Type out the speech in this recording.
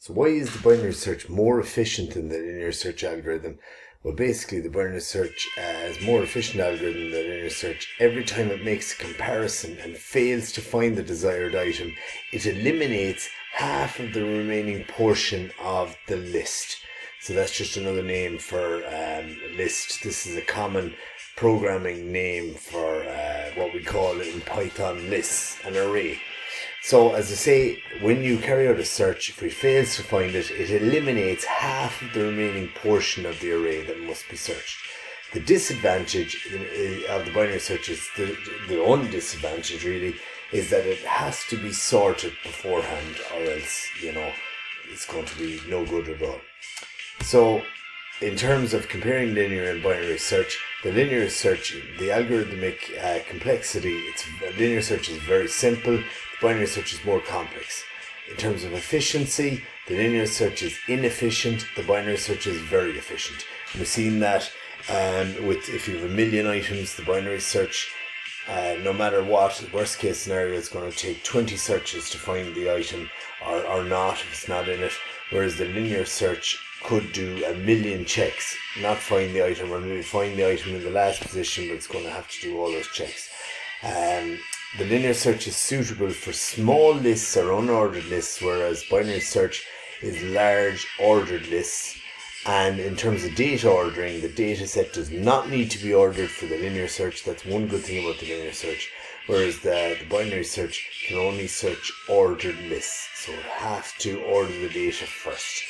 So why is the binary search more efficient than the linear search algorithm? Well, basically, the binary search is more efficient algorithm than linear search. Every time it makes a comparison and fails to find the desired item, it eliminates half of the remaining portion of the list. So that's just another name for list. This is a common programming name for what we call in Python lists, an array. So as I say, when you carry out a search, if it fails to find it, it eliminates half of the remaining portion of the array that must be searched. The disadvantage of the binary search is the only disadvantage really is that it has to be sorted beforehand, or else, it's going to be no good at all. So in terms of comparing linear and binary search, the linear search, the algorithmic complexity, linear search is very simple, the binary search is more complex. In terms of efficiency, the linear search is inefficient, the binary search is very efficient. We've seen that if you have 1 million items, the binary search, no matter what, worst case scenario, it's going to take 20 searches to find the item or not if it's not in it, whereas the linear search could do 1 million checks, not find the item, or maybe find the item in the last position, but it's going to have to do all those checks. The linear search is suitable for small lists or unordered lists, whereas binary search is large ordered lists. And in terms of data ordering, the data set does not need to be ordered for the linear search. That's one good thing about the linear search. Whereas the binary search can only search ordered lists. So it has to order the data first.